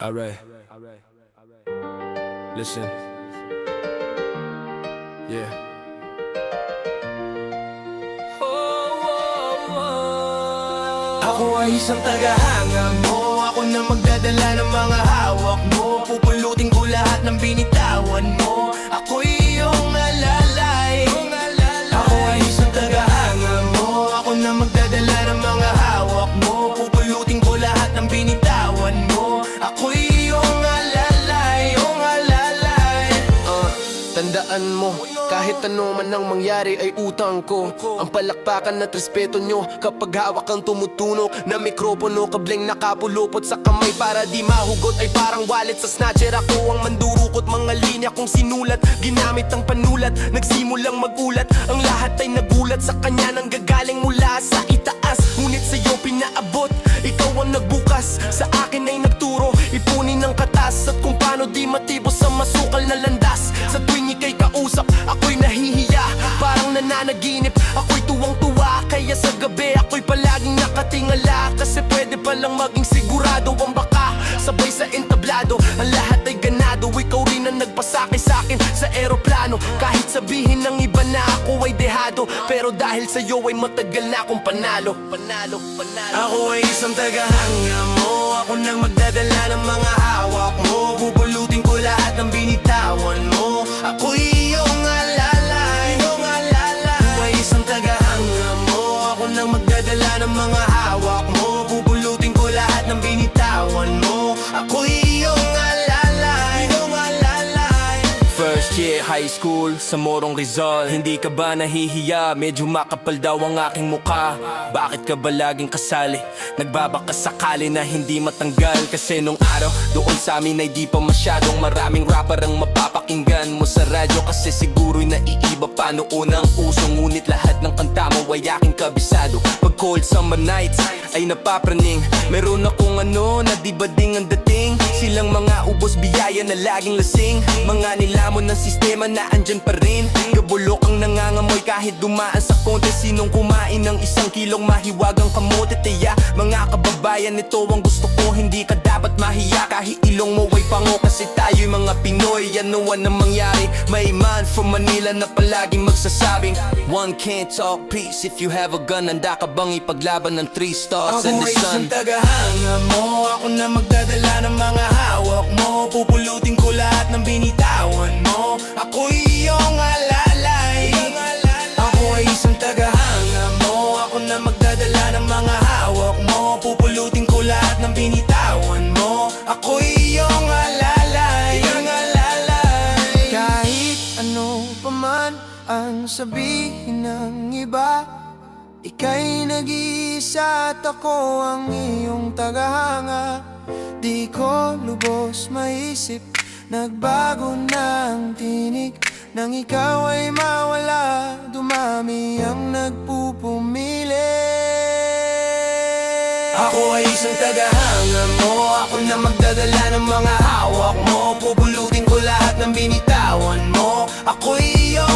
Alright. Listen. Yeah. Ako ay isang tagahanga mo. Ako na magdadala ng mga hawak mo. Pupulutin ko lahat ng binitawan mo. Ako'y iyong alalay. Ako ay isang tagahanga mo. Ako na magdadala ng mga hawak mo. Pupulutin ko lahat ng binitawan mo. Ako'y iyong alalay, iyong alalay. Tandaan mo, kahit ano man ang mangyari ay utang ko. Ang palakpakan at respeto nyo kapag hawak ang tumutunog na mikropono, kableng nakapulupot sa kamay para di mahugot ay parang wallet sa snatcher. Ako ang mandurukot, mga linya kong sinulat, ginamit ang panulat, nagsimulang magulat. Ang lahat ay nagulat sa kanya nang gagaling mula sa itaas. Ngunit sa'yo pinaabot, ikaw ang nagbukas, sa akin ay nagturo, ipunin ng katas at kung paano di matibos sa masukal na landas. Sa tuwing ika'y kausap, ako'y nahihiya, parang nananaginip. Ako'y tuwang-tuwa, kaya sa gabi ako'y palaging nakatingala. Kasi pwede palang maging sigurado ang baka sabay sa entablado. Ang lahat ay ganado, ikaw rin ang nagpasakay sa'kin sa eroplano. Kahit sabihin ng iba na ako ay dehado, pero dahil sa'yo ay matagal na akong panalo. Ako ay isang tagahanga mo. Ako nang magdadala ng mga hawak mo. Pupulutin ko lahat ng binitawan mo. Ako'y iyong alalay. Ako ay isang tagahanga mo. Ako nang magdadala ng mga hawak mo. Pupulutin ko lahat ng binitawan mo. Ako'y iyong alalay. First year high school sa Morong Rizal. Hindi ka ba nahihiya? Medyo makapal daw ang aking mukha. Bakit ka ba laging kasali? Nagbabaka sakali na hindi matanggal. Kasi nung araw doon sa amin ay di pa masyadong maraming rapper ang mapapakinggan mo sa radyo. Kasi siguro'y naiiba pa noon ang uso. Ngunit lahat ng kanta mo ay aking kabisado. Pag cold summer nights ay napapraning, meron akong na di ba ding ang dating. Silang mga ubos biyaya na laging lasing, mga nilamon ng sistema na andyan pa rin. Gabulok ang nangangamoy kahit dumaan sa konti. Sinong kumain ng 1 kilong mahiwagang kamote? Taya, mga kababayan, ito ang gusto ko. Hindi ka dapat mahiya kahit ilong mo ay pango. Kasi tayo'y mga Pinoy, ano ang mangyari. May man from Manila na palaging magsasabing one can't talk peace if you have a gun. Handa ka bang ipaglaban ng 3 stars and the Ako ay sun? isang tagahanga mo. Ako na magdadala ng mga hawak mo. Pupulutin ko lahat ng binitawan mo. Ako'y iyong alalay. Ako ay isang tagahanga mo. Ako na magdadala ng mga hawak mo. Pupulutin ko lahat ng binitawan mo. Ako'y iyong alalay. Kahit ano paman ang sabihin ng iba, ika'y nag-iisa at ako ang iyong tagahanga. Di ko lubos maisip, nagbago na ang tinig. Nang ikaw ay mawala, dumami ang nagpupumili. Ako ay isang tagahanga mo. Ako na magdadala ng mga hawak mo. Pupulutin ko lahat ng binitawan mo. Ako'y iyong